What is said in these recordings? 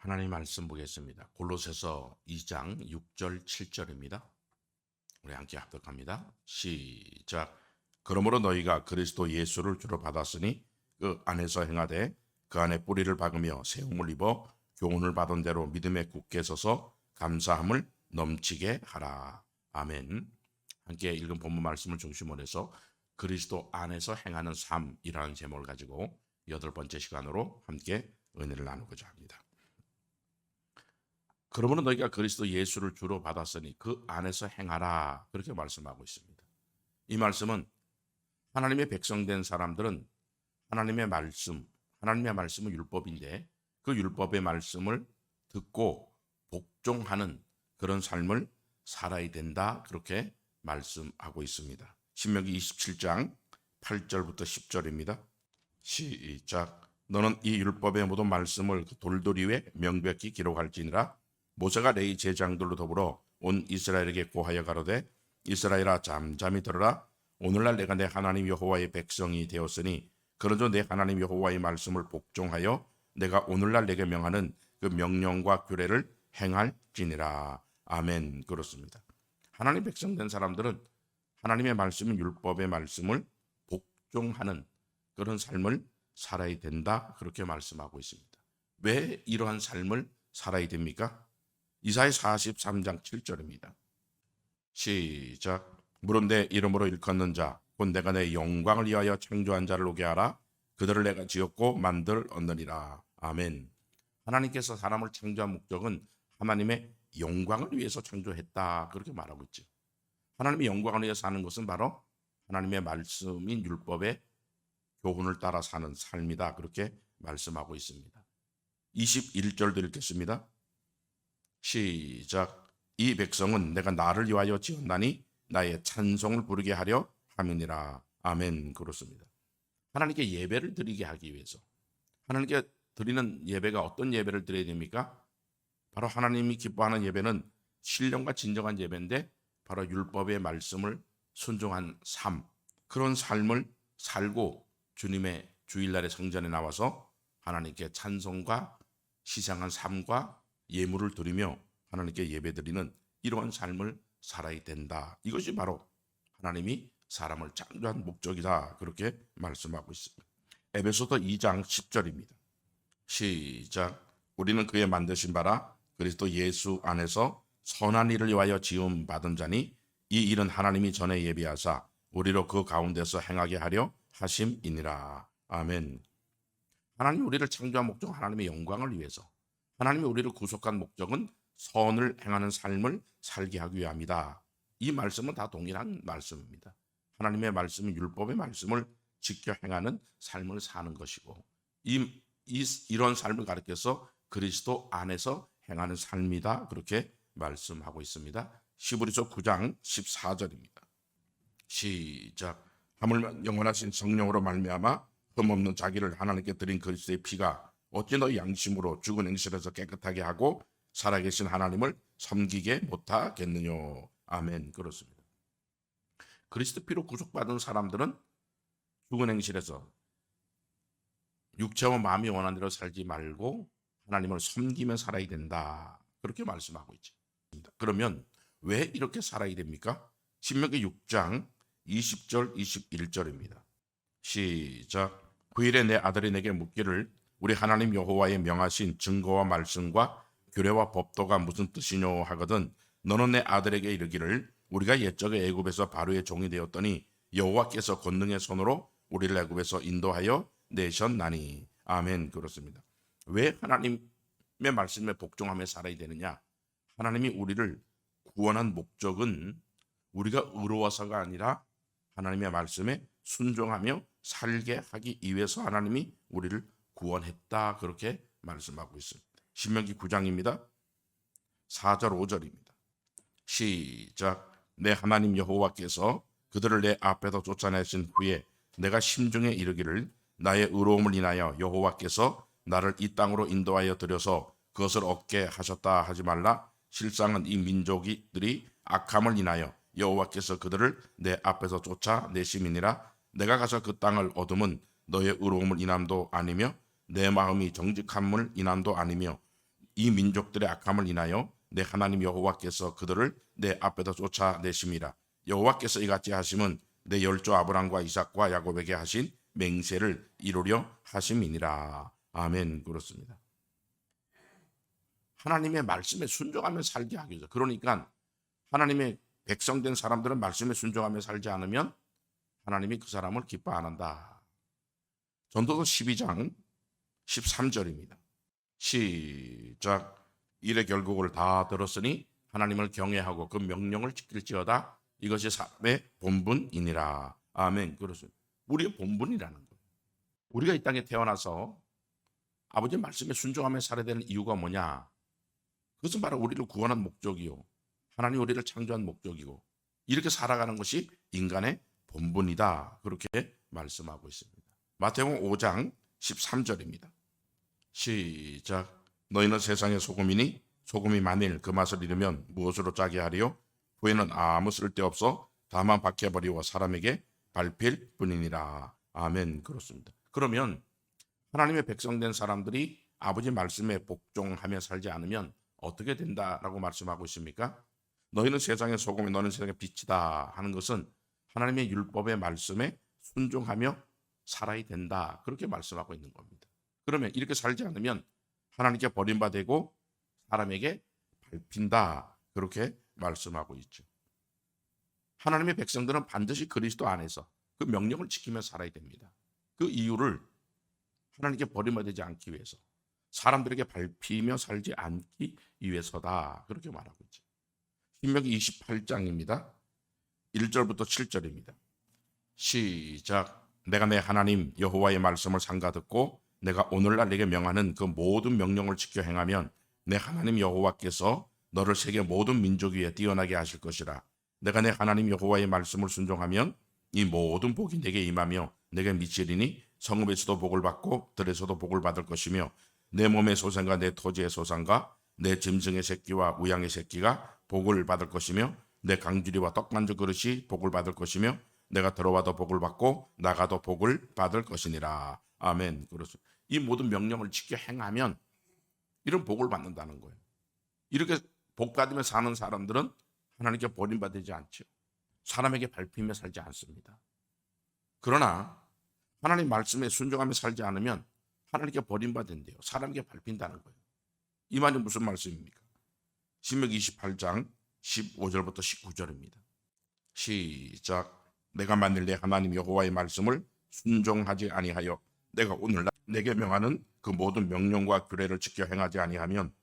하나님 말씀 보겠습니다. 골로새서 2장 6절 7절입니다. 우리 함께 합독합니다. 시작. 그러므로 너희가 그리스도 예수를 주로 받았으니 그 안에서 행하되 그 안에 뿌리를 박으며 세움을 입어 교훈을 받은 대로 믿음에 굳게 서서 감사함을 넘치게 하라. 아멘. 함께 읽은 본문 말씀을 중심으로 해서 그리스도 안에서 행하는 삶이라는 제목을 가지고 8번째 시간으로 함께 은혜를 나누고자 합니다. 그러므로 너희가 그리스도 예수를 주로 받았으니 그 안에서 행하라, 그렇게 말씀하고 있습니다. 이 말씀은 하나님의 백성된 사람들은 하나님의 말씀은 율법인데 그 율법의 말씀을 듣고 복종하는 그런 삶을 살아야 된다, 그렇게 말씀하고 있습니다. 신명기 27장 8절부터 10절입니다. 시작. 너는 이 율법의 모든 말씀을 돌돌이 위에 명백히 기록할지니라. 모세가 레위 제장들로 더불어 온 이스라엘에게 고하여 가로되 이스라엘아 잠잠히 들으라. 오늘날 내가 내 하나님 여호와의 백성이 되었으니 그러므로 내 하나님 여호와의 말씀을 복종하여 내가 오늘날 내게 명하는 그 명령과 규례를 행할지니라. 아멘. 그렇습니다. 하나님 백성된 사람들은 하나님의 말씀인 율법의 말씀을 복종하는 그런 삶을 살아야 된다, 그렇게 말씀하고 있습니다. 왜 이러한 삶을 살아야 됩니까? 이사야 43장 7절입니다. 시작. 물은 내 이름으로 일컫는 자 곧 내가 내 영광을 위하여 창조한 자를 오게 하라. 그들을 내가 지었고 만들었느니라. 아멘. 하나님께서 사람을 창조한 목적은 하나님의 영광을 위해서 창조했다, 그렇게 말하고 있죠. 하나님의 영광을 위해서 사는 것은 바로 하나님의 말씀인 율법의 교훈을 따라 사는 삶이다, 그렇게 말씀하고 있습니다. 21절도 읽겠습니다. 시작. 이 백성은 내가 나를 위하여 지었나니 나의 찬송을 부르게 하려 함이니라. 아멘. 그렇습니다. 하나님께 예배를 드리게 하기 위해서, 하나님께 드리는 예배가 어떤 예배를 드려야 됩니까? 바로 하나님이 기뻐하는 예배는 신령과 진정한 예배인데 바로 율법의 말씀을 순종한 삶, 그런 삶을 살고 주님의 주일날의 성전에 나와서 하나님께 찬송과 시상한 삶과 예물을 드리며 하나님께 예배드리는 이러한 삶을 살아야 된다. 이것이 바로 하나님이 사람을 창조한 목적이다, 그렇게 말씀하고 있습니다. 에베소서 2장 10절입니다. 시작. 우리는 그의 만드신 바라 그리스도 예수 안에서 선한 일을 위하여 지음 받은 자니 이 일은 하나님이 전에 예비하사 우리로 그 가운데서 행하게 하려 하심이니라. 아멘. 하나님이 우리를 창조한 목적은 하나님의 영광을 위해서, 하나님이 우리를 구속한 목적은 선을 행하는 삶을 살게 하기 위함이다. 이 말씀은 다 동일한 말씀입니다. 하나님의 말씀은 율법의 말씀을 지켜 행하는 삶을 사는 것이고 이런 삶을 가르쳐서 그리스도 안에서 행하는 삶이다, 그렇게 말씀하고 있습니다. 히브리서 9장 14절입니다. 시작. 하물며 영원하신 성령으로 말미암아 흠없는 자기를 하나님께 드린 그리스도의 피가 어찌 너희 양심으로 죽은 행실에서 깨끗하게 하고 살아계신 하나님을 섬기게 못하겠느냐. 아멘. 그렇습니다. 그리스도 피로 구속받은 사람들은 죽은 행실에서 육체와 마음이 원하는 대로 살지 말고 하나님을 섬기며 살아야 된다, 그렇게 말씀하고 있죠. 그러면 왜 이렇게 살아야 됩니까? 신명기 6장 20절 21절입니다. 시작. 후일에 내 아들이 내게 묻기를 우리 하나님 여호와의 명하신 증거와 말씀과 규례와 법도가 무슨 뜻이뇨 하거든 너는 내 아들에게 이르기를 우리가 옛적에 애굽에서 바로의 종이 되었더니 여호와께서 권능의 손으로 우리를 애굽에서 인도하여 내셨나니. 아멘. 그렇습니다. 왜 하나님의 말씀에 복종하며 살아야 되느냐? 하나님이 우리를 구원한 목적은 우리가 의로워서가 아니라 하나님의 말씀에 순종하며 살게 하기 위해서 하나님이 우리를 구원했다, 그렇게 말씀하고 있습니다. 신명기 9장입니다. 4절 5절입니다. 시작. 내 하나님 여호와께서 그들을 내 앞에서 쫓아내신 후에 내가 심중에 이르기를 나의 의로움을 인하여 여호와께서 나를 이 땅으로 인도하여 들여서 그것을 얻게 하셨다 하지 말라. 실상은 이 민족들이 악함을 인하여 여호와께서 그들을 내 앞에서 쫓아내심이니라. 내가 가서 그 땅을 얻음은 너의 의로움을 인함도 아니며 내 마음이 정직함을 인함도 아니며 이 민족들의 악함을 인하여 내 하나님 여호와께서 그들을 내 앞에서 쫓아내심이라. 여호와께서 이같이 하심은 내 열조 아브람과 이삭과 야곱에게 하신 맹세를 이루려 하심이니라. 아멘. 그렇습니다. 하나님의 말씀에 순종하며 살게 하기 위해서. 그러니까 하나님의 백성된 사람들은 말씀에 순종하며 살지 않으면 하나님이 그 사람을 기뻐 안 한다. 전도서 12장 13절입니다. 시작. 일의 결국을 다 들었으니 하나님을 경외하고 그 명령을 지킬지어다. 이것이 사람의 본분이니라. 아멘. 그렇습니다. 우리의 본분이라는 거예요. 우리가 이 땅에 태어나서 아버지의 말씀에 순종하며 살아야 되는 이유가 뭐냐? 그것은 바로 우리를 구원한 목적이요, 하나님 우리를 창조한 목적이고, 이렇게 살아가는 것이 인간의 본분이다. 그렇게 말씀하고 있습니다. 마태복음 5장 13절입니다. 시작. 너희는 세상의 소금이니 소금이 만일 그 맛을 잃으면 무엇으로 짜게 하리요? 후에는 아무 쓸데없어 다만 박혀버리고 사람에게 밟힐 뿐이니라. 아멘. 그렇습니다. 그러면 하나님의 백성된 사람들이 아버지 말씀에 복종하며 살지 않으면 어떻게 된다라고 말씀하고 있습니까? 너희는 세상의 소금이 너는 세상의 빛이다 하는 것은 하나님의 율법의 말씀에 순종하며 살아야 된다. 그렇게 말씀하고 있는 겁니다. 그러면 이렇게 살지 않으면 하나님께 버림받고 사람에게 밟힌다. 그렇게 말씀하고 있죠. 하나님의 백성들은 반드시 그리스도 안에서 그 명령을 지키며 살아야 됩니다. 그 이유를 하나님께 버림받지 않기 위해서, 사람들에게 밟히며 살지 않기 위해서다. 그렇게 말하고 있죠. 신명기 28장입니다. 1절부터 7절입니다. 시작. 내가 내 하나님 여호와의 말씀을 삼가 듣고 내가 오늘날 내게 명하는 그 모든 명령을 지켜 행하면 내 하나님 여호와께서 너를 세계 모든 민족 위에 뛰어나게 하실 것이라. 내가 내 하나님 여호와의 말씀을 순종하면 이 모든 복이 내게 임하며 내게 미치리니 성읍에서도 복을 받고 들에서도 복을 받을 것이며 내 몸의 소생과 내 토지의 소산과 내 짐승의 새끼와 우양의 새끼가 복을 받을 것이며 내 강주리와 떡만두 그릇이 복을 받을 것이며 내가 들어와도 복을 받고 나가도 복을 받을 것이니라. 아멘. 그렇습니다. 이 모든 명령을 지켜 행하면 이런 복을 받는다는 거예요. 이렇게 복 받으며 사는 사람들은 하나님께 버림받지 않죠. 사람에게 밟히며 살지 않습니다. 그러나 하나님 말씀에 순종하며 살지 않으면 하나님께 버림받은대요. 사람에게 밟힌다는 거예요. 이 말이 무슨 말씀입니까? 신명기 28장 15절부터 19절입니다. 시작. 내가 만일 내 하나님 여호와의 말씀을 순종하지 아니하여 내가 오늘날 내게 명하는 그 모든 명령과 규례를 지켜 행하지 아니하면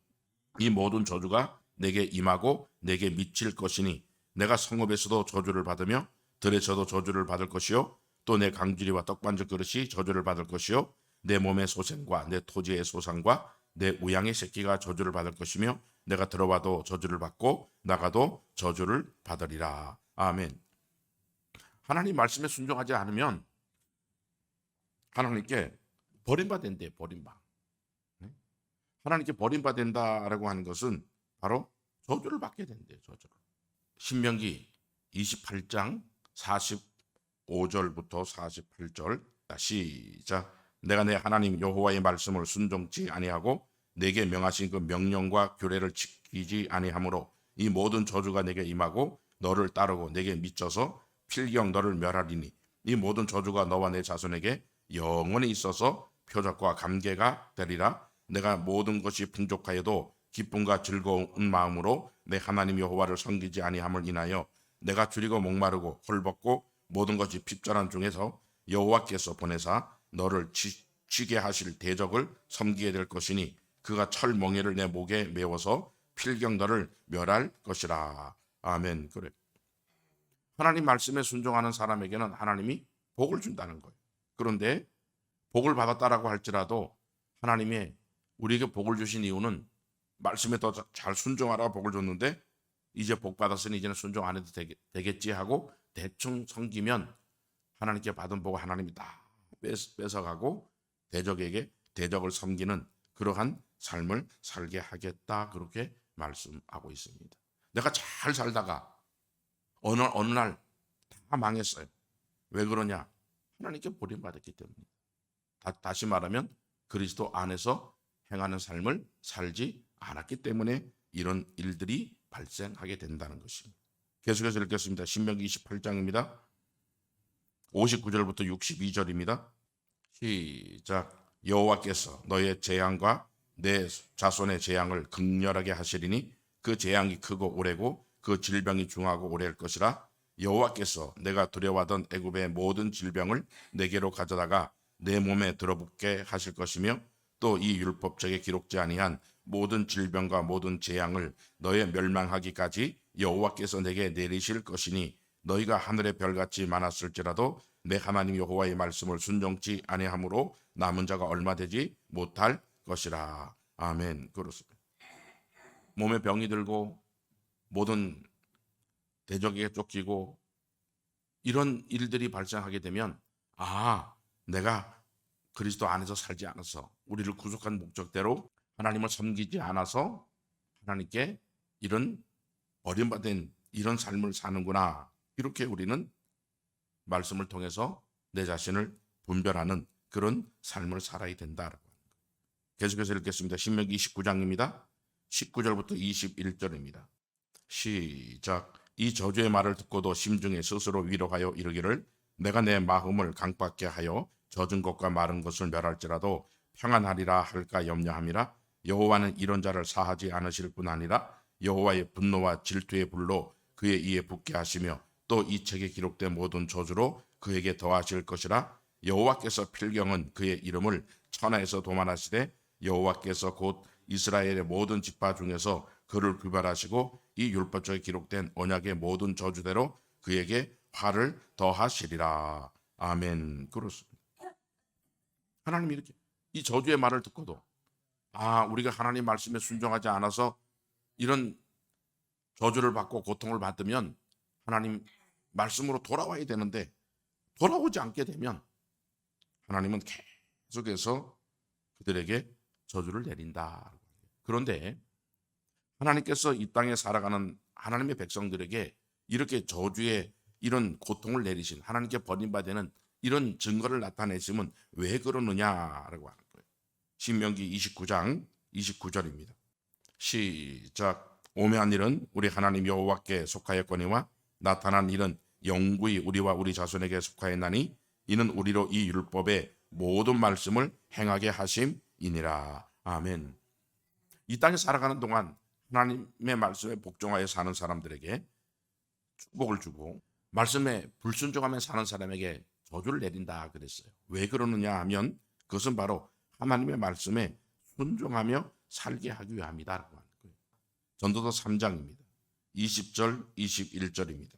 이 모든 저주가 내게 임하고 내게 미칠 것이니 내가 성읍에서도 저주를 받으며 들에서도 저주를 받을 것이요 또 내 강주리와 떡반죽 그릇이 저주를 받을 것이요 내 몸의 소생과 내 토지의 소산과 내 우양의 새끼가 저주를 받을 것이며 내가 들어와도 저주를 받고 나가도 저주를 받으리라. 아멘. 하나님 말씀에 순종하지 않으면 하나님께 버림받는데 버림받. 하나님께 버림받는다라고 하는 것은 바로 저주를 받게 된대요. 저주를. 신명기 28장 45절부터 48절 시작. 내가 내 하나님 여호와의 말씀을 순종치 아니하고 내게 명하신 그 명령과 규례를 지키지 아니하므로 이 모든 저주가 내게 임하고 너를 따르고 내게 미쳐서 필경 너를 멸하리니 이 모든 저주가 너와 내 자손에게 영원히 있어서 표적과 감개가 되리라. 내가 모든 것이 풍족하여도 기쁨과 즐거운 마음으로 내 하나님 여호와를 섬기지 아니함을 인하여 내가 줄이고 목마르고 헐벗고 모든 것이 핍절한 중에서 여호와께서 보내사 너를 쥐게 하실 대적을 섬기게 될 것이니 그가 철멍에를 내 목에 메워서 필경 너를 멸할 것이라. 아멘. 그래. 하나님 말씀에 순종하는 사람에게는 하나님이 복을 준다는 거예요. 그런데 복을 받았다라고 할지라도 하나님의 우리에게 복을 주신 이유는 말씀에 더 잘 순종하라 복을 줬는데 이제 복 받았으니 이제는 순종 안 해도 되겠지 하고 대충 섬기면 하나님께 받은 복을 하나님이 다 뺏어가고 대적에게 대적을 섬기는 그러한 삶을 살게 하겠다. 그렇게 말씀하고 있습니다. 내가 잘 살다가 어느 날 다 망했어요. 왜 그러냐? 하나님께 버림받았기 때문에. 다시 말하면 그리스도 안에서 행하는 삶을 살지 않았기 때문에 이런 일들이 발생하게 된다는 것입니다. 계속해서 읽겠습니다. 신명기 28장입니다. 59절부터 62절입니다. 시작. 여호와께서 너의 재앙과 내 자손의 재앙을 극렬하게 하시리니 그 재앙이 크고 오래고 그 질병이 중하고 오래일 것이라. 여호와께서 내가 두려워하던 애굽의 모든 질병을 내게로 가져다가 내 몸에 들어붙게 하실 것이며 또 이 율법책에 기록지 아니한 모든 질병과 모든 재앙을 너의 멸망하기까지 여호와께서 내게 내리실 것이니 너희가 하늘의 별같이 많았을지라도 내 하나님 여호와의 말씀을 순종치 아니하므로 남은 자가 얼마 되지 못할 것이라. 아멘. 그렇습니다. 몸에 병이 들고 모든 대적에게 쫓기고 이런 일들이 발생하게 되면 내가 그리스도 안에서 살지 않아서 우리를 구속한 목적대로 하나님을 섬기지 않아서 하나님께 이런 버림받은 이런 삶을 사는구나. 이렇게 우리는 말씀을 통해서 내 자신을 분별하는 그런 삶을 살아야 된다라고 합니다. 계속해서 읽겠습니다. 신명기 29장입니다. 19절부터 21절입니다. 시작. 이 저주의 말을 듣고도 심중에 스스로 위로하여 이르기를 내가 내 마음을 강박케 하여 젖은 것과 마른 것을 멸할지라도 평안하리라 할까 염려함이라. 여호와는 이런 자를 사하지 않으실 뿐 아니라 여호와의 분노와 질투의 불로 그의 이에 붙게 하시며 또 이 책에 기록된 모든 저주로 그에게 더하실 것이라. 여호와께서 필경은 그의 이름을 천하에서 도만하시되 여호와께서 곧 이스라엘의 모든 지파 중에서 그를 구별하시고 이 율법책에 기록된 언약의 모든 저주대로 그에게 화를 더하시리라. 아멘. 그렇습니다. 하나님이 이렇게 이 저주의 말을 듣고도 우리가 하나님 말씀에 순종하지 않아서 이런 저주를 받고 고통을 받으면 하나님 말씀으로 돌아와야 되는데 돌아오지 않게 되면 하나님은 계속해서 그들에게 저주를 내린다. 그런데 하나님께서 이 땅에 살아가는 하나님의 백성들에게 이렇게 저주의 이런 고통을 내리신 하나님께 버림받는 이런 증거를 나타내시면 왜 그러느냐라고 하는 거예요. 신명기 29장 29절입니다. 시작. 오매한 일은 우리 하나님 여호와께 속하였거니와 나타난 일은 영구히 우리와 우리 자손에게 속하였나니 이는 우리로 이 율법의 모든 말씀을 행하게 하심이니라. 아멘. 이 땅에 살아가는 동안 하나님의 말씀에 복종하여 사는 사람들에게 축복을 주고 말씀에 불순종하며 사는 사람에게 저주를 내린다 그랬어요. 왜 그러느냐 하면 그것은 바로 하나님의 말씀에 순종하며 살게 하기 위함이다라고 하는 거예요. 전도서 3장입니다. 20절 21절입니다.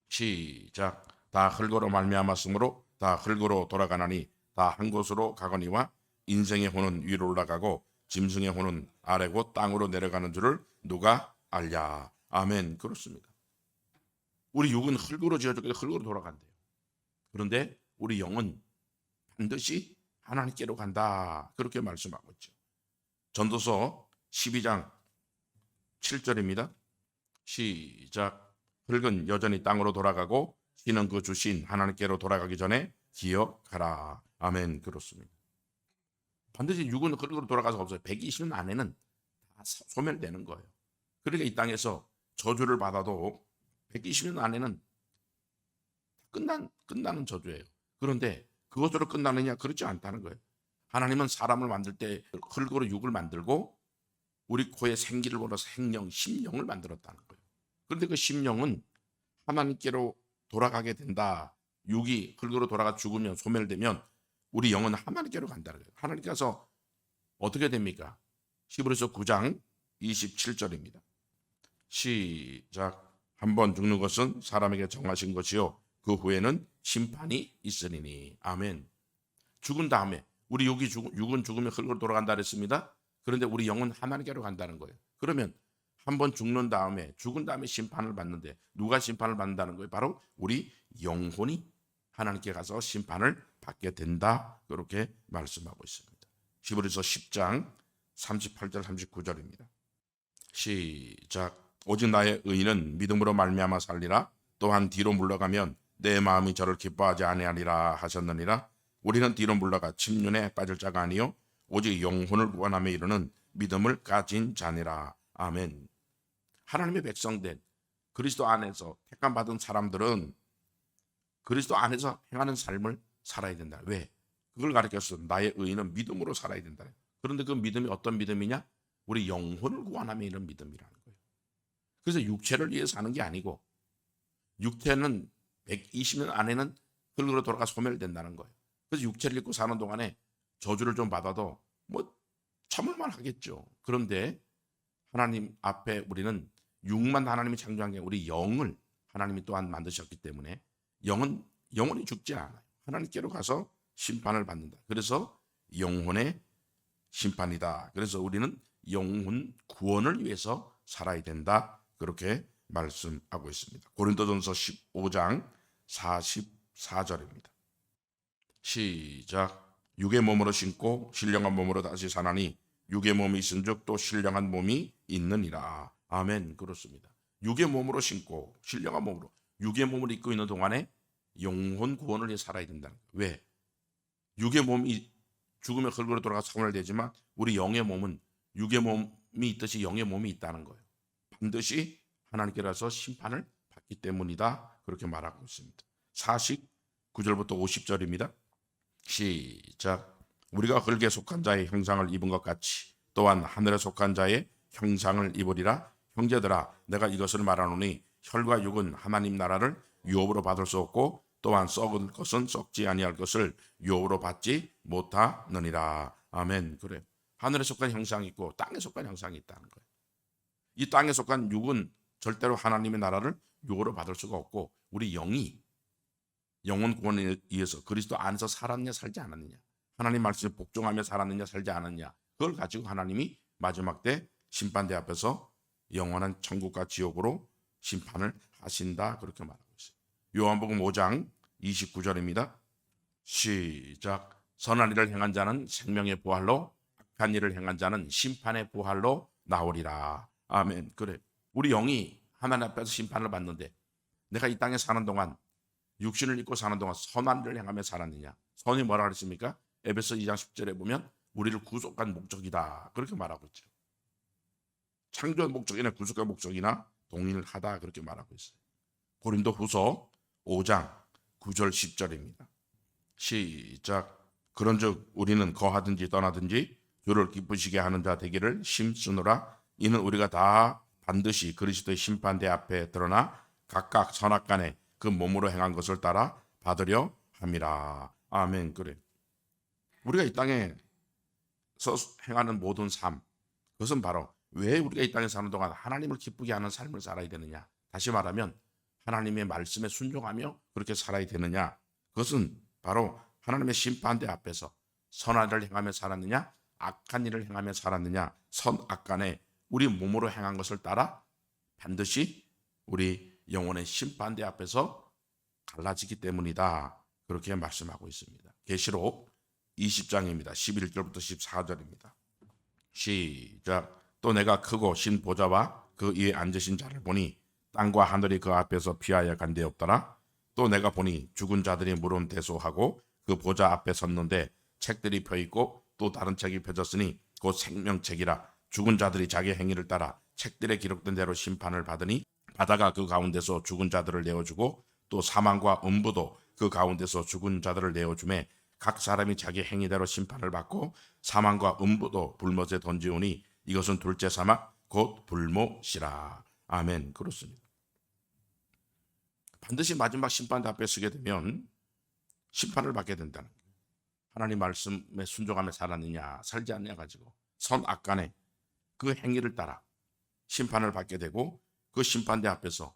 시작. 다 흙으로 말미암았으므로 다 흙으로 돌아가나니 다 한 곳으로 가거니와 인생의 혼은 위로 올라가고 짐승의 혼은 아래고 땅으로 내려가는 줄을 누가 알랴. 아멘. 그렇습니다. 우리 육은 흙으로 지어졌기 때문에 흙으로 돌아간대요. 그런데 우리 영은 반드시 하나님께로 간다. 그렇게 말씀하고 있죠. 전도서 12장 7절입니다. 시작. 흙은 여전히 땅으로 돌아가고 신은 그 주신 하나님께로 돌아가기 전에 기억하라. 아멘. 그렇습니다. 반드시 육은 흙으로 돌아가서 없어요. 120년 안에는 다 소멸되는 거예요. 그러니까 이 땅에서 저주를 받아도 120년 안에는 끝나는 저주예요. 그런데 그것으로 끝나느냐? 그렇지 않다는 거예요. 하나님은 사람을 만들 때 흙으로 육을 만들고 우리 코에 생기를 불어서 생명, 심령을 만들었다는 거예요. 그런데 그 심령은 하나님께로 돌아가게 된다. 육이 흙으로 돌아가 죽으면 소멸되면 우리 영은 하나님께로 간다는 거예요. 하나님께서 어떻게 됩니까? 히브리서 9장 27절입니다. 시작. 한번 죽는 것은 사람에게 정하신 것이요 그 후에는 심판이 있으리니. 아멘. 죽은 다음에 우리 육은 죽으면 흙으로 돌아간다 그랬습니다. 그런데 우리 영은 하나님께로 간다는 거예요. 그러면 한번 죽는 다음에 죽은 다음에 심판을 받는데 누가 심판을 받는다는 거예요? 바로 우리 영혼이 하나님께 가서 심판을 받게 된다. 그렇게 말씀하고 있습니다. 히브리서 10장 38절 39절입니다. 시작. 오직 나의 의인은 믿음으로 말미암아 살리라. 또한 뒤로 물러가면 내 마음이 저를 기뻐하지 아니하리라 하셨느니라. 우리는 뒤로 물러가 침륜에 빠질 자가 아니요 오직 영혼을 구원하며 이르는 믿음을 가진 자니라. 아멘. 하나님의 백성된 그리스도 안에서 택감 받은 사람들은 그리스도 안에서 행하는 삶을 살아야 된다. 왜? 그걸 가르쳤어. 나의 의인은 믿음으로 살아야 된다. 그런데 그 믿음이 어떤 믿음이냐? 우리 영혼을 구원하며 이런 믿음이라는 거예요. 그래서 육체를 위해서 하는 게 아니고 육체는 120년 안에는 흙으로 돌아가 소멸된다는 거예요. 그래서 육체를 입고 사는 동안에 저주를 좀 받아도 뭐 참을만 하겠죠. 그런데 하나님 앞에 우리는 육만 하나님이 창조한 게 우리 영을 하나님이 또한 만드셨기 때문에 영은 영원히 죽지 않아요. 하나님께로 가서 심판을 받는다. 그래서 영혼의 심판이다. 그래서 우리는 영혼 구원을 위해서 살아야 된다. 그렇게 말씀하고 있습니다. 고린도전서 15장 44절입니다. 시작. 육의 몸으로 신고 신령한 몸으로 다시 사나니 육의 몸이 있은즉 또 신령한 몸이 있느니라. 아멘. 그렇습니다. 육의 몸으로 신고 신령한 몸으로 육의 몸을 입고 있는 동안에 영혼 구원을 위해 살아야 된다는 거예요. 왜? 육의 몸이 죽으면 흙으로 돌아가 소멸되지만 우리 영의 몸은 육의 몸이 있듯이 영의 몸이 있다는 거예요. 반드시 하나님께로서 심판을 받기 때문이다. 그렇게 말하고 있습니다. 49절부터 50절입니다. 시작. 우리가 흙에 속한 자의 형상을 입은 것 같이 또한 하늘에 속한 자의 형상을 입으리라. 형제들아, 내가 이것을 말하노니 혈과 육은 하나님 나라를 유업으로 받을 수 없고 또한 썩은 것은 썩지 아니할 것을 유업으로 받지 못하느니라. 아멘. 그래요. 하늘에 속한 형상이 있고 땅에 속한 형상이 있다는 거예요. 이 땅에 속한 육은 절대로 하나님의 나라를 유업으로 받을 수가 없고 우리 영이 영혼 구원에 의해서 그리스도 안에서 살았느냐 살지 않았느냐, 하나님 말씀에 복종하며 살았느냐 살지 않았느냐, 그걸 가지고 하나님이 마지막 때 심판대 앞에서 영원한 천국과 지옥으로 심판을 하신다. 그렇게 말하고 있어요. 요한복음 5장 29절입니다. 시작. 선한 일을 행한 자는 생명의 부활로, 악한 일을 행한 자는 심판의 부활로 나오리라. 아멘. 그래. 우리 영이 하나님 앞에서 심판을 받는데 내가 이 땅에 사는 동안 육신을 입고 사는 동안 선한 일을 행하며 살았느냐. 선이 뭐라 그랬습니까? 에베소 2장 10절에 보면 우리를 구속한 목적이다. 그렇게 말하고 있죠. 창조의 목적이나 구속의 목적이나 동일하다. 그렇게 말하고 있어요. 고린도 후서 5장 9절 10절입니다. 시작. 그런즉 우리는 거하든지 떠나든지 주를 기쁘시게 하는 자 되기를 힘쓰노라. 이는 우리가 다 반드시 그리스도의 심판대 앞에 드러나 각각 선악간에 그 몸으로 행한 것을 따라 받으려 함이라. 아멘. 그래. 우리가 이 땅에서 행하는 모든 삶, 그것은 바로 왜 우리가 이 땅에 사는 동안 하나님을 기쁘게 하는 삶을 살아야 되느냐. 다시 말하면 하나님의 말씀에 순종하며 그렇게 살아야 되느냐. 그것은 바로 하나님의 심판대 앞에서 선한 일을 행하며 살았느냐, 악한 일을 행하며 살았느냐, 선악간에 우리 몸으로 행한 것을 따라 반드시 우리 영혼의 심판대 앞에서 갈라지기 때문이다. 그렇게 말씀하고 있습니다. 계시록 20장입니다. 11절부터 14절입니다. 시작. 또 내가 크고 신 보좌와 그 위에 앉으신 자를 보니 땅과 하늘이 그 앞에서 피하여 간데없더라. 또 내가 보니 죽은 자들이 물은 대소하고 그 보좌 앞에 섰는데 책들이 펴있고 또 다른 책이 펴졌으니 곧 생명책이라. 죽은 자들이 자기 행위를 따라 책들에 기록된 대로 심판을 받으니 바다가 그 가운데서 죽은 자들을 내어주고 또 사망과 음부도 그 가운데서 죽은 자들을 내어주매 각 사람이 자기 행위대로 심판을 받고 사망과 음부도 불못에 던지오니 이것은 둘째 사막 곧 불못이라. 아멘. 그렇습니다. 반드시 마지막 심판대 앞에 서게 되면 심판을 받게 된다는 거예요. 하나님 말씀에 순종하며 살았느냐 살지 않느냐 가지고 선악간에 그 행위를 따라 심판을 받게 되고 그 심판대 앞에서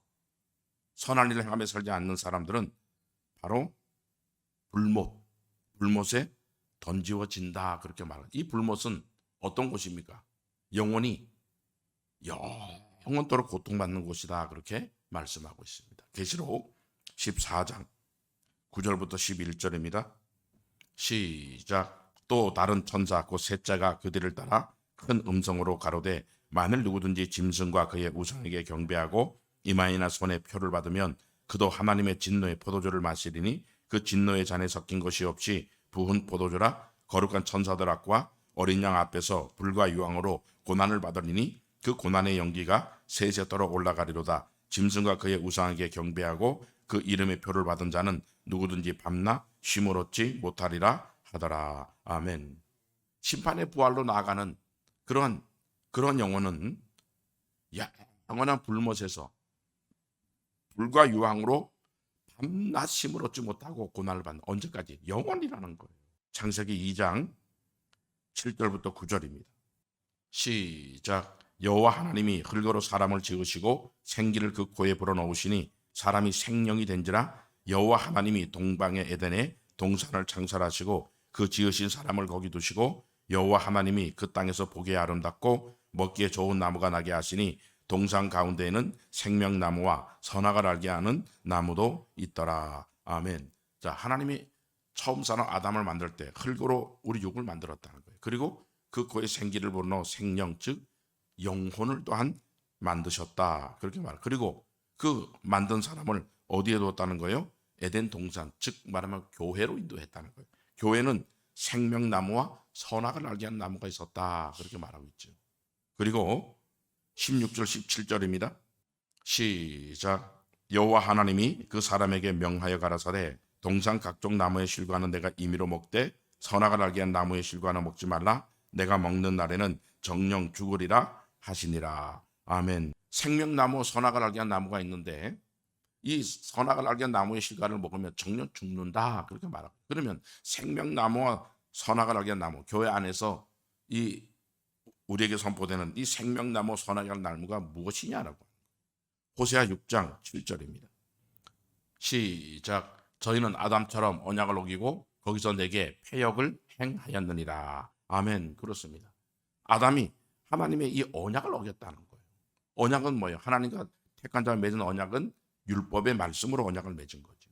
선한 일을 행하며 살지 않는 사람들은 바로 불못에 던지워진다. 그렇게 말합니다. 이 불못은 어떤 곳입니까? 영혼이 영원토록 고통받는 곳이다. 그렇게 말씀하고 있습니다. 계시록 14장 9절부터 11절입니다. 시작. 또 다른 천사 곧 셋째가 그들을 따라 큰 음성으로 가로되 만일 누구든지 짐승과 그의 우상에게 경배하고 이마이나 손에 표를 받으면 그도 하나님의 진노의 포도주를 마시리니 그 진노의 잔에 섞인 것이 없이 부은 포도주라. 거룩한 천사들 앞과 어린 양 앞에서 불과 유황으로 고난을 받으리니 그 고난의 연기가 세세토록 올라가리로다. 짐승과 그의 우상에게 경배하고 그 이름의 표를 받은 자는 누구든지 밤낮 쉼을 얻지 못하리라 하더라. 아멘. 심판의 부활로 나아가는 그런 영혼은 영원한 불못에서 불과 유황으로 밤낮 쉼을 얻지 못하고 고난을 받는, 언제까지? 영원이라는 거예요. 창세기 2장 7절부터 9절입니다. 시작. 여호와 하나님이 흙으로 사람을 지으시고 생기를 그 코에 불어넣으시니 사람이 생명이 된지라. 여호와 하나님이 동방의 에덴에 동산을 창설하시고 그 지으신 사람을 거기 두시고 여호와 하나님이 그 땅에서 보기에 아름답고 먹기에 좋은 나무가 나게 하시니 동산 가운데에는 생명나무와 선악을 알게 하는 나무도 있더라. 아멘. 자, 하나님이 처음 사는 아담을 만들 때 흙으로 우리 육을 만들었다는 거예요. 그리고 그 코에 생기를 불어넣어 생명, 즉 영혼을 또한 만드셨다. 그렇게 말해요. 그리고 그 만든 사람을 어디에 두었다는 거예요? 에덴 동산, 즉 말하면 교회로 인도했다는 거예요. 교회는 생명나무와 선악을 알게 하는 나무가 있었다. 그렇게 말하고 있죠. 그리고 16절 17절입니다. 시작. 여호와 하나님이 그 사람에게 명하여 가라사대 동산 각종 나무의 실과는 내가 임의로 먹되 선악을 알게 한 나무의 실과는 먹지 말라. 내가 먹는 날에는 정령 죽으리라 하시니라. 아멘. 생명나무, 선악을 알게 한 나무가 있는데 이 선악을 알게 한 나무의 실과를 먹으면 정령 죽는다. 그렇게 말하고. 그러면 생명나무와 선악을 알게 한 나무, 교회 안에서 이 우리에게 선포되는 이 생명나무, 선악을 알게 한 나무가 무엇이냐라고. 호세아 6장 7절입니다. 시작. 저희는 아담처럼 언약을 어기고 거기서 내게 패역을 행하였느니라. 아멘. 그렇습니다. 아담이 하나님의 이 언약을 어겼다는 거예요. 언약은 뭐예요? 하나님과 택한 자와 맺은 언약은 율법의 말씀으로 언약을 맺은 거죠.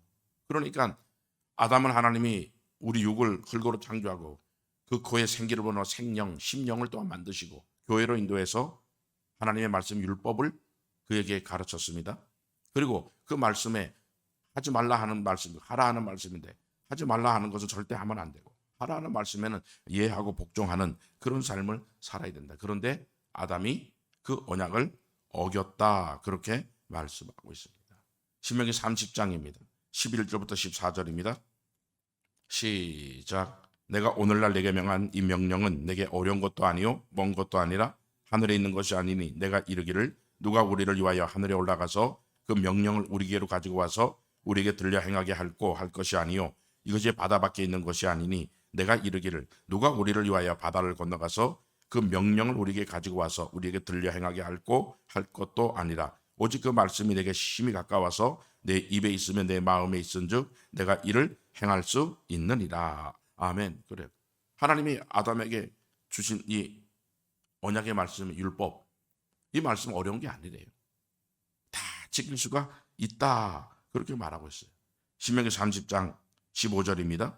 그러니까 아담은 하나님이 우리 육을 흙으로 창조하고 그 코에 생기를 불어넣어 생령, 심령을 또한 만드시고 교회로 인도해서 하나님의 말씀 율법을 그에게 가르쳤습니다. 그리고 그 말씀에 하지 말라 하는 말씀, 하라 하는 말씀인데 하지 말라 하는 것은 절대 하면 안 되고 하라 하는 말씀에는 이해하고 복종하는 그런 삶을 살아야 된다. 그런데 아담이 그 언약을 어겼다. 그렇게 말씀하고 있습니다. 신명기 30장입니다. 11절부터 14절입니다. 시작. 내가 오늘날 내게 명한 이 명령은 내게 어려운 것도 아니요 먼 것도 아니라 하늘에 있는 것이 아니니 내가 이르기를 누가 우리를 위하여 하늘에 올라가서 그 명령을 우리에게로 가지고 와서 우리에게 들려 행하게 할고 할 것이 아니요 이것이 바다 밖에 있는 것이 아니니 내가 이르기를 누가 우리를 위하여 바다를 건너가서 그 명령을 우리에게 가지고 와서 우리에게 들려 행하게 할고 할 것도 아니라 오직 그 말씀이 내게 심히 가까워서 내 입에 있으면 내 마음에 있은즉 내가 이를 행할 수 있느니라. 아멘. 그래요. 하나님이 아담에게 주신 이 언약의 말씀, 율법, 이 말씀 어려운 게 아니래요. 다 지킬 수가 있다. 그렇게 말하고 있어요. 신명기 30장 15절입니다.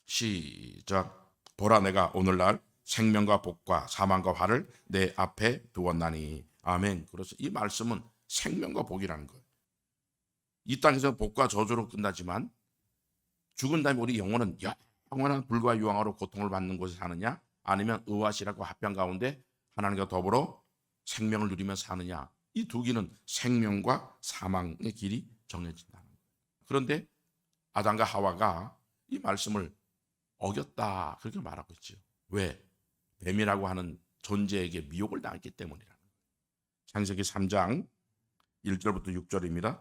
시작. 보라 내가 오늘날 생명과 복과 사망과 화를 내 앞에 두었나니. 아멘. 그래서 이 말씀은 생명과 복이라는 거예요. 이 땅에서 복과 저주로 끝나지만 죽은 다음에 우리 영혼은 영원한 불과 유황으로 고통을 받는 곳에 사느냐 아니면 의와 실학과 합병 가운데 하나님과 더불어 생명을 누리며 사느냐, 이 두 길은 생명과 사망의 길이 정해진다는 거예요. 그런데 아담과 하와가 이 말씀을 어겼다 그렇게 말하고 있죠. 왜? 뱀이라고 하는 존재에게 미혹을 당했기 때문이라는 거예요. 창세기 3장 1절부터 6절입니다.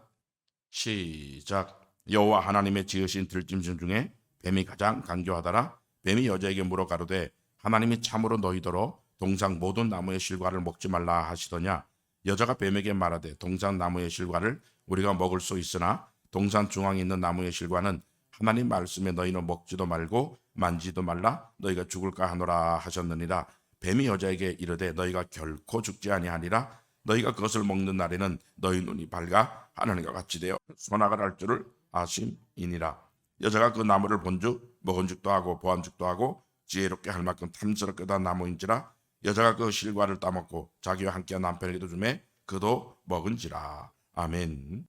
시작. 여호와 하나님의 지으신 들짐승 중에 뱀이 가장 간교하더라. 뱀이 여자에게 물어 가로되 하나님이 참으로 너희더러 동산 모든 나무의 실과를 먹지 말라 하시더냐. 여자가 뱀에게 말하되 동산 나무의 실과를 우리가 먹을 수 있으나 동산 중앙에 있는 나무의 실과는 하나님 말씀에 너희는 먹지도 말고 만지도 말라 너희가 죽을까 하노라 하셨느니라. 뱀이 여자에게 이르되 너희가 결코 죽지 아니하니라. 너희가 그것을 먹는 날에는 너희 눈이 밝아 하나님과 같이 되어 선악을 알 줄을 아심이니라. 여자가 그 나무를 본즉 먹은즉도 하고 보안즉도 하고 지혜롭게 할 만큼 탐스럽게 다 나무인지라. 여자가 그 실과를 따먹고 자기와 함께 남편에게도 주매 그도 먹은지라. 아멘.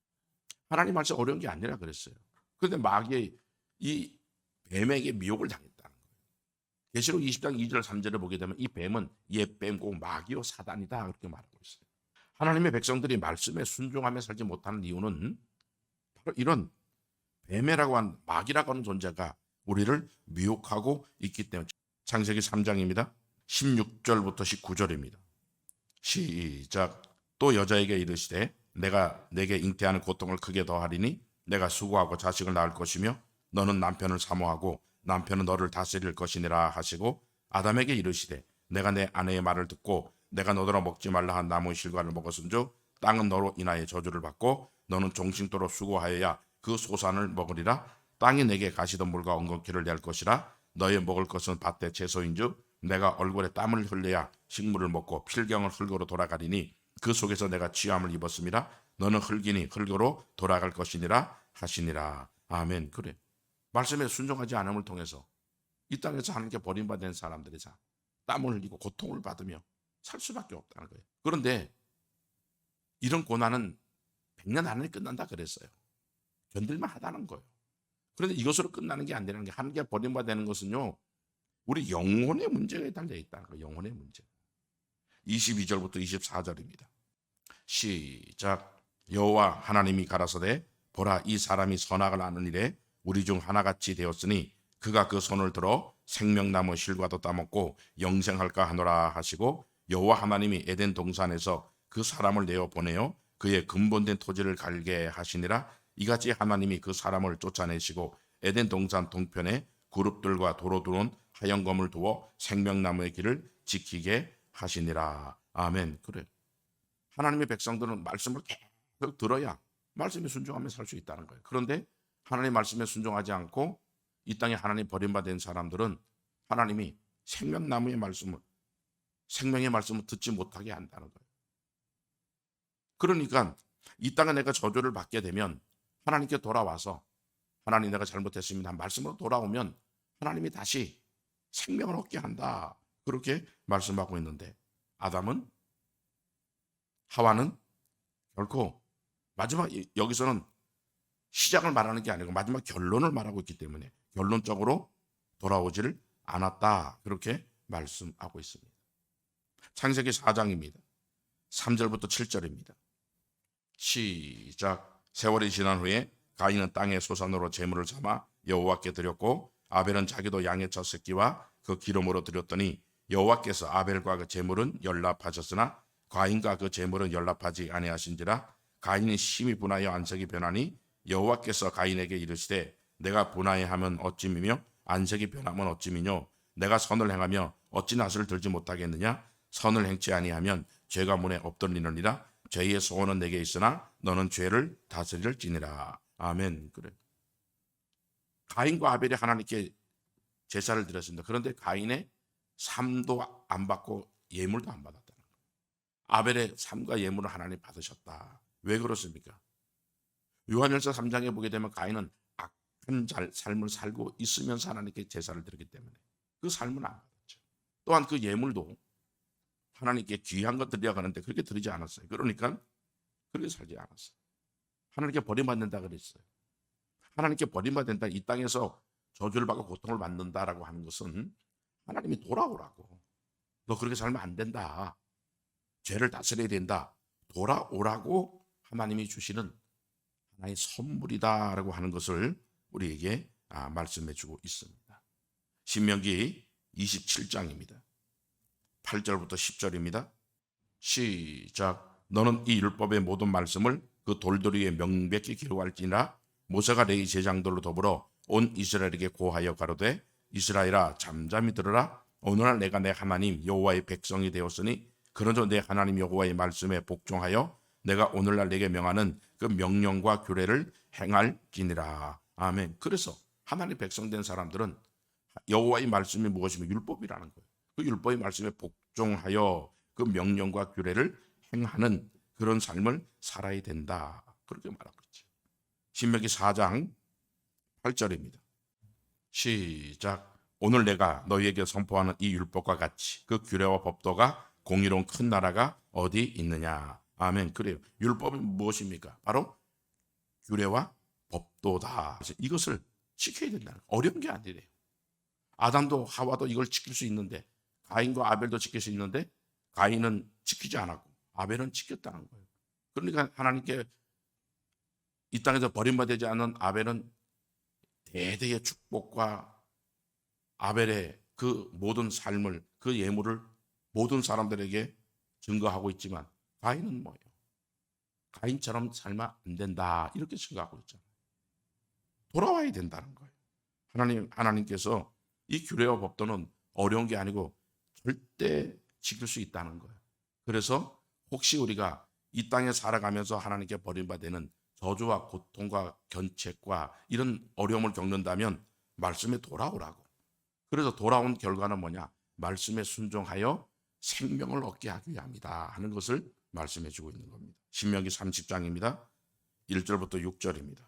하나님 말씀 어려운 게 아니라 그랬어요. 그런데 마귀의 이 뱀에게 미혹을 당했다는 거예요. 계시록 20장 2절 3절을 보게 되면 이 뱀은 옛뱀 곧 마귀요 사단이다 그렇게 말하고 있어요. 하나님의 백성들이 말씀에 순종하며 살지 못하는 이유는 바로 이런 뱀이라고 하는 마귀라고 하는 존재가 우리를 미혹하고 있기 때문에. 창세기 3장입니다. 16절부터 19절입니다. 시작. 또 여자에게 이르시되 내가 내게 잉태하는 고통을 크게 더하리니 내가 수고하고 자식을 낳을 것이며 너는 남편을 사모하고 남편은 너를 다스릴 것이니라 하시고 아담에게 이르시되 내가 내 아내의 말을 듣고 내가 너더러 먹지 말라 한 나무의 실과를 먹었은즉 땅은 너로 인하여 저주를 받고 너는 종신토록 수고하여야 그 소산을 먹으리라. 땅이 내게 가시던 물과 엉겅퀴를 낼 것이라. 너의 먹을 것은 밭의 채소인즉 내가 얼굴에 땀을 흘려야 식물을 먹고 필경을 흙으로 돌아가리니 그 속에서 내가 취함을 입었습니다. 너는 흙이니 흙으로 돌아갈 것이니라 하시니라. 아멘. 그래. 말씀에 순종하지 않음을 통해서 이 땅에서 하나님께 버림받은 사람들이 땀을 흘리고 고통을 받으며 살 수밖에 없다는 거예요. 그런데 이런 고난은 100년 안에 끝난다 그랬어요. 견딜만 하다는 거예요. 그런데 이것으로 끝나는 게 안 되는 게 하나님께 버림받는 것은요. 우리 영혼의 문제가 달려 있다는 거예요. 영혼의 문제. 22절부터 24절입니다. 시작. 여호와 하나님이 가라사대 보라 이 사람이 선악을 아는 일에 우리 중 하나같이 되었으니 그가 그 손을 들어 생명나무 실과도 따먹고 영생할까 하노라 하시고 여호와 하나님이 에덴 동산에서 그 사람을 내어 보내어 그의 근본된 토지를 갈게 하시니라. 이같이 하나님이 그 사람을 쫓아내시고 에덴 동산 동편에 그룹들과 도로 들어온 하얀 검을 두어 생명나무의 길을 지키게 하시니라. 아멘. 그래. 하나님의 백성들은 말씀을 계속 들어야 말씀에 순종하며 살 수 있다는 거예요. 그런데 하나님 말씀에 순종하지 않고 이 땅에 하나님 버림받은 사람들은 하나님이 생명나무의 말씀을 생명의 말씀을 듣지 못하게 한다는 거예요. 그러니까 이 땅에 내가 저주를 받게 되면 하나님께 돌아와서 하나님 내가 잘못했습니다 말씀으로 돌아오면 하나님이 다시 생명을 얻게 한다 그렇게 말씀하고 있는데 아담은 하와는 결코 마지막 여기서는 시작을 말하는 게 아니고 마지막 결론을 말하고 있기 때문에 결론적으로 돌아오지를 않았다 그렇게 말씀하고 있습니다. 창세기 4장입니다. 3절부터 7절입니다. 시작. 세월이 지난 후에 가인은 땅의 소산으로 제물을 삼아 여호와께 드렸고 아벨은 자기도 양의 첫 새끼와 그 기름으로 드렸더니 여호와께서 아벨과 그 제물은 연락하셨으나 가인과 그 제물은 연락하지 아니하신지라. 가인이 심히 분하여 안색이 변하니 여호와께서 가인에게 이르시되 내가 분하여하면 어찌미며 안색이 변하면 어찌미뇨. 내가 선을 행하며 어찌 낫을 들지 못하겠느냐. 선을 행치 아니하면 죄가 문에 엎드리느니라. 죄의 소원은 내게 있으나 너는 죄를 다스릴지니라. 아멘. 그래. 가인과 아벨이 하나님께 제사를 드렸습니다. 그런데 가인의 삶도 안 받고 예물도 안 받았다는 거예요. 아벨의 삶과 예물을 하나님 받으셨다. 왜 그렇습니까? 요한일서 3장에 보게 되면 가인은 악한 삶을 살고 있으면서 하나님께 제사를 드렸기 때문에 그 삶은 안 받았죠. 또한 그 예물도 하나님께 귀한 것 드리려고 하는데 그렇게 드리지 않았어요. 그러니까 그렇게 살지 않았어요. 하나님께 버림받는다 그랬어요. 하나님께 버림받는다 이 땅에서 저주를 받고 고통을 받는다라고 하는 것은 하나님이 돌아오라고. 너 그렇게 살면 안 된다. 죄를 다스려야 된다. 돌아오라고 하나님이 주시는 하나의 선물이다라고 하는 것을 우리에게 말씀해 주고 있습니다. 신명기 27장입니다. 8절부터 10절입니다. 시작. 너는 이 율법의 모든 말씀을 그 돌들 위에 명백히 기록할지니라. 모세가 레위 제장들로 더불어 온 이스라엘에게 고하여 가로되 이스라엘아 잠잠히 들으라. 오늘날 내가 내 하나님 여호와의 백성이 되었으니 그러므로 내 하나님 여호와의 말씀에 복종하여 내가 오늘날 내게 명하는 그 명령과 규례를 행할지니라. 아멘. 그래서 하나님 백성 된 사람들은 여호와의 말씀이 무엇이며 율법이라는 거예요. 그 율법의 말씀에 복종하여 그 명령과 규례를 행하는 그런 삶을 살아야 된다. 그렇게 말하고 있죠. 신명기 4장 8절입니다. 시작. 오늘 내가 너희에게 선포하는 이 율법과 같이 그 규례와 법도가 공의로운 큰 나라가 어디 있느냐. 아멘. 그래요. 율법은 무엇입니까? 바로 규례와 법도다. 이것을 지켜야 된다는 거예요. 어려운 게 아니래요. 아담도 하와도 이걸 지킬 수 있는데, 가인과 아벨도 지킬 수 있는데 가인은 지키지 않았고 아벨은 지켰다는 거예요. 그러니까 하나님께 이 땅에서 버림받지 않은 아벨은 대대의 축복과 아벨의 그 모든 삶을, 그 예물을 모든 사람들에게 증거하고 있지만, 가인은 뭐예요? 가인처럼 살면 안 된다, 이렇게 생각하고 있잖아요. 돌아와야 된다는 거예요. 하나님께서 이 규례와 법도는 어려운 게 아니고 절대 지킬 수 있다는 거예요. 그래서 혹시 우리가 이 땅에 살아가면서 하나님께 버림받는 저주와 고통과 견책과 이런 어려움을 겪는다면 말씀에 돌아오라고. 그래서 돌아온 결과는 뭐냐? 말씀에 순종하여 생명을 얻게 하기 위함이다 하는 것을 말씀해 주고 있는 겁니다. 신명기 30장입니다. 1절부터 6절입니다.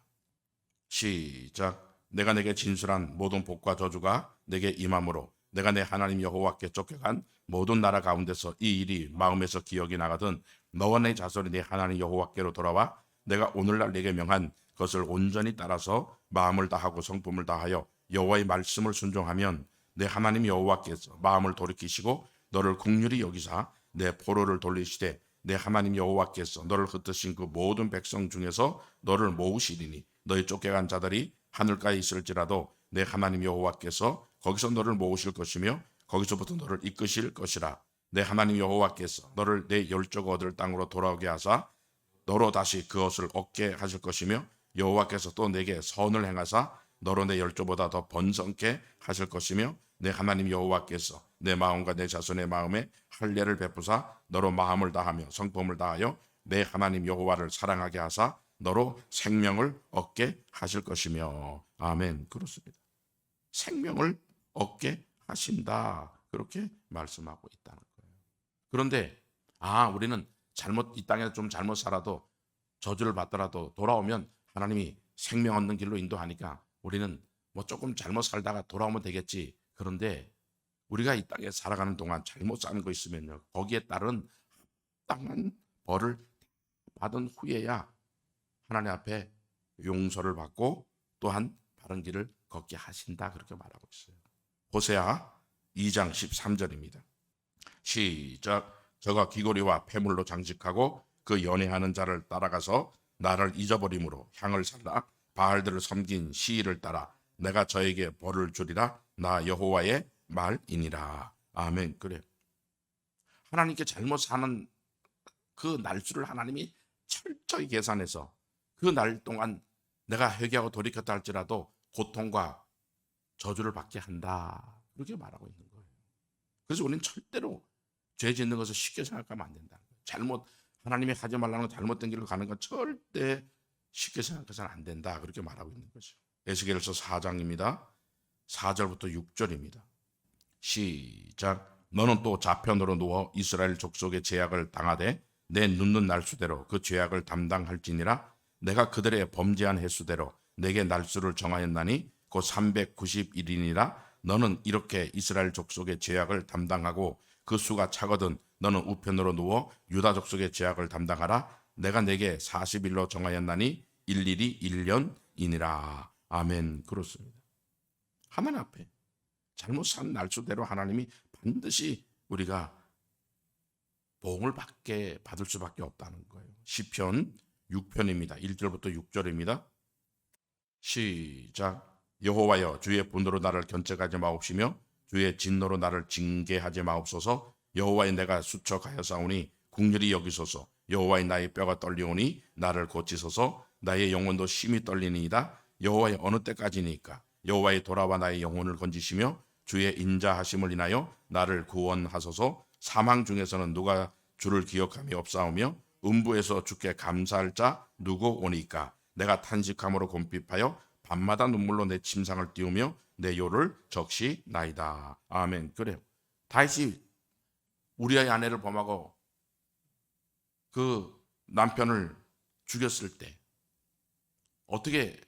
시작. 내가 내게 진술한 모든 복과 저주가 내게 임함으로 내가 내 하나님 여호와께 쫓겨간 모든 나라 가운데서 이 일이 마음에서 기억이 나거든 너와 내 자손이 내 하나님 여호와께로 돌아와 내가 오늘날 내게 명한 것을 온전히 따라서 마음을 다하고 성품을 다하여 여호와의 말씀을 순종하면 내 하나님 여호와께서 마음을 돌이키시고 너를 긍휼히 여기사 내 포로를 돌리시되 내 하나님 여호와께서 너를 흩으신 그 모든 백성 중에서 너를 모으시리니 너의 쫓겨간 자들이 하늘가에 있을지라도 내 하나님 여호와께서 거기서 너를 모으실 것이며 거기서부터 너를 이끄실 것이라. 내 하나님 여호와께서 너를 내 열조가 얻을 땅으로 돌아오게 하사 너로 다시 그것을 얻게 하실 것이며 여호와께서 또 내게 선을 행하사 너로 내 열조보다 더 번성케 하실 것이며 내 하나님 여호와께서 내 마음과 내 자손의 마음에 할례를 베푸사 너로 마음을 다하며 성품을 다하여 내 하나님 여호와를 사랑하게 하사 너로 생명을 얻게 하실 것이며. 아멘. 그렇습니다. 생명을 얻게 하신다, 그렇게 말씀하고 있다는 거예요. 그런데 우리는 이 땅에서 좀 잘못 살아도 저주를 받더라도 돌아오면 하나님이 생명 얻는 길로 인도하니까 우리는 뭐 조금 잘못 살다가 돌아오면 되겠지. 그런데 우리가 이 땅에 살아가는 동안 잘못 사는 거 있으면요, 거기에 따른 합당한 벌을 받은 후에야 하나님 앞에 용서를 받고 또한 바른 길을 걷게 하신다, 그렇게 말하고 있어요. 호세아 2장 13절입니다. 시작. 저가 귀고리와 폐물로 장식하고 그 연애하는 자를 따라가서 나를 잊어버림으로 향을 살라 바알들을 섬긴 시일을 따라 내가 저에게 벌을 주리라. 나 여호와의 말이니라. 아멘. 그래, 하나님께 잘못 사는 그 날수를 하나님이 철저히 계산해서 그 날 동안 내가 회개하고 돌이켰다 할지라도 고통과 저주를 받게 한다, 그렇게 말하고 있는 거예요. 그래서 우리는 절대로 죄 짓는 것을 쉽게 생각하면 안 된다. 하나님이 하지 말라는 잘못된 길로 가는 건 절대 쉽게 생각해서는 안 된다, 그렇게 말하고 있는 거죠. 에스겔서 4장입니다. 4절부터 6절입니다. 시작. 너는 또 좌편으로 누워 이스라엘 족속의 죄악을 당하되 내 눕는 날수대로 그 죄악을 담당할지니라. 내가 그들의 범죄한 횟수대로 내게 날수를 정하였나니 곧 391인이라. 너는 이렇게 이스라엘 족속의 죄악을 담당하고 그 수가 차거든 너는 우편으로 누워 유다 족속의 죄악을 담당하라. 내가 내게 40일로 정하였나니 일일이 1년이니라. 아멘. 그렇습니다. 하나님 앞에 잘못 산 날수대로 하나님이 반드시 우리가 보응을 받을 수밖에 없다는 거예요. 시편 6편입니다. 1절부터 6절입니다. 시작. 여호와여, 주의 분노로 나를 견책하지 마옵시며 주의 진노로 나를 징계하지 마옵소서. 여호와의 내가 수척하여사오니 긍휼히 여기소서. 여호와의 나의 뼈가 떨리오니 나를 고치소서. 나의 영혼도 심히 떨리니이다. 여호와의 어느 때까지니까. 여호와의 돌아와 나의 영혼을 건지시며 주의 인자하심을 인하여 나를 구원하소서. 사망 중에서는 누가 주를 기억함이 없사오며 음부에서 주께 감사할 자 누구 오니까. 내가 탄식함으로 곰핍하여 밤마다 눈물로 내 침상을 띄우며 내 요를 적시나이다. 아멘. 그래요. 다윗이 우리아의 아내를 범하고 그 남편을 죽였을 때 어떻게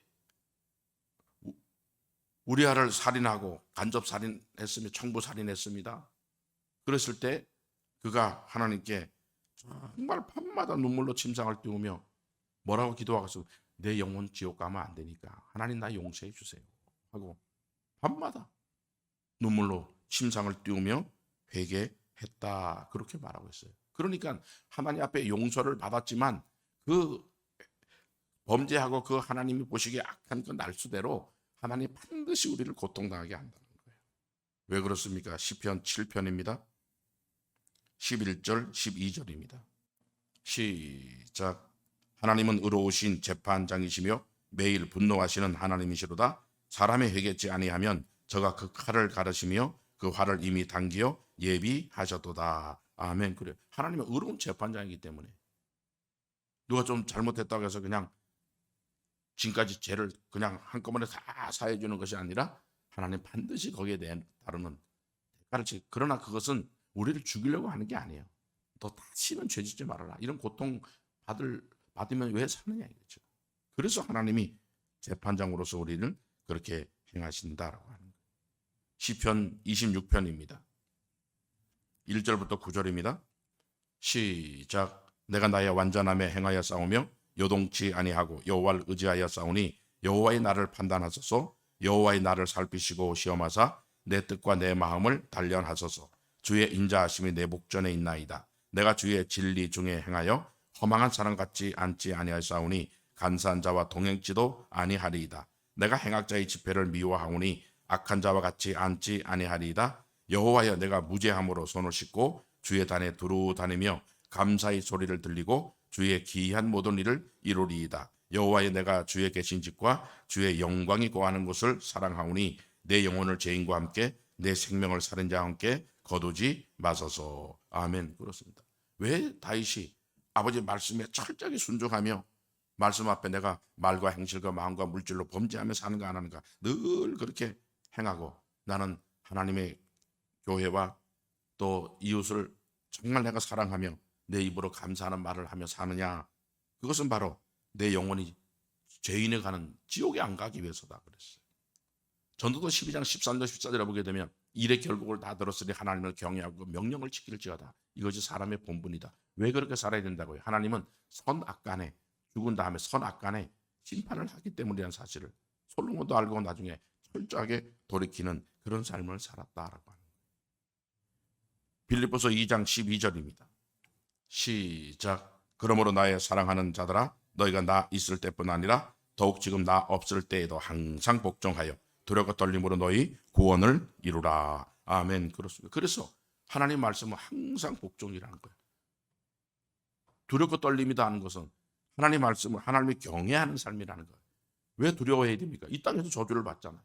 우리아를 살인하고 간접 살인했으며 청부 살인했습니다. 그랬을 때 그가 하나님께 정말 밤마다 눈물로 침상을 띄우며 뭐라고 기도하겠어? 내 영혼 지옥 가면 안 되니까 하나님 나 용서해 주세요 하고 밤마다 눈물로 침상을 띄우며 회개했다. 그렇게 말하고 있어요. 그러니까 하나님 앞에 용서를 받았지만 그 범죄하고 그 하나님이 보시기에 악한 그 날수대로 하나님 반드시 우리를 고통당하게 한다는 거예요. 왜 그렇습니까? 시편 7편입니다. 11절 12절입니다. 시작. 하나님은 의로우신 재판장이시며 매일 분노하시는 하나님이시로다. 사람의 회개치 아니하면 저가 그 칼을 가르시며 그 활을 이미 당기어 예비하셨도다. 아멘. 그래. 하나님은 의로운 재판장이기 때문에 누가 좀 잘못했다고 해서 그냥 지금까지 죄를 그냥 한꺼번에 다 사해 주는 것이 아니라 하나님 반드시 거기에 대한 따르는 대가를 그러나 그것은 우리를 죽이려고 하는 게 아니에요. 너 다시는 죄 짓지 말아라. 이런 고통 받으면 왜 사느냐 이거죠. 그래서 하나님이 재판장으로서 우리를 그렇게 행하신다라고 하는 거예요. 시편 26편입니다. 1절부터 9절입니다. 시작. 내가 나의 완전함에 행하여 싸우며 요동치 아니하고 여호와를 의지하여 싸우니 여호와의 나를 판단하소서. 여호와의 나를 살피시고 시험하사 내 뜻과 내 마음을 단련하소서. 주의 인자하심이 내 목전에 있나이다. 내가 주의 진리 중에 행하여 허망한 사람 같지 않지 아니하사오니 간사한 자와 동행치도 아니하리이다. 내가 행악자의 집회를 미워하오니 악한 자와 같이 앉지 아니하리이다. 여호와여, 내가 무죄함으로 손을 씻고 주의 단에 두루 다니며 감사의 소리를 들리고 주의 기이한 모든 일을 이루리이다. 여호와여, 내가 주의 계신 집과 주의 영광이 거하는 곳을 사랑하오니 내 영혼을 죄인과 함께 내 생명을 살인자와 함께 거두지 마소서. 아멘. 그렇습니다. 왜 다윗이 아버지 말씀에 철저하게 순종하며 말씀 앞에 내가 말과 행실과 마음과 물질로 범죄하며 사는가 안 하는가 늘 그렇게 행하고 나는 하나님의 교회와 또 이웃을 정말 내가 사랑하며 내 입으로 감사하는 말을 하며 사느냐, 그것은 바로 내 영혼이 죄인에 가는 지옥에 안 가기 위해서다 그랬어요. 전도서 12장 13절 14절에 보게 되면 일의 결국을 다 들었으니 하나님을 경외하고 명령을 지킬지어다. 이것이 사람의 본분이다. 왜 그렇게 살아야 된다고요? 하나님은 선악간에 죽은 다음에 선악간에 심판을 하기 때문이라는 사실을 솔로몬도 알고 나중에 철저하게 돌이키는 그런 삶을 살았다라고 하는 거예요. 빌립보서 2장 12절입니다. 시작. 그러므로 나의 사랑하는 자들아, 너희가 나 있을 때뿐 아니라 더욱 지금 나 없을 때에도 항상 복종하여 두려움과 떨림으로 너희 구원을 이루라. 아멘. 그렇습니다. 그래서 하나님 말씀은 항상 복종이라는 거예요. 두렵고 떨림이다 하는 것은 하나님 말씀을 하나님을 경외하는 삶이라는 거예요. 왜 두려워해야 됩니까? 이 땅에서 저주를 받잖아요.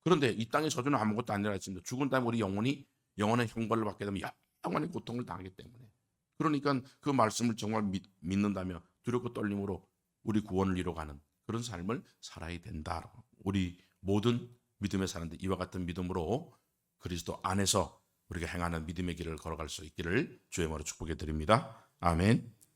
그런데 이 땅의 저주는 아무것도 아니라 했습니다. 죽은 다음에 우리 영혼의 형벌을 받게 되면 영원히 고통을 당하기 때문에. 그러니까 그 말씀을 정말 믿는다면 두렵고 떨림으로 우리 구원을 이뤄가는 그런 삶을 살아야 된다. 우리 모든 믿음의 사람들 이와 같은 믿음으로 그리스도 안에서 우리가 행하는 믿음의 길을 걸어갈 수 있기를 주의 이름으로 축복해 드립니다. 아멘.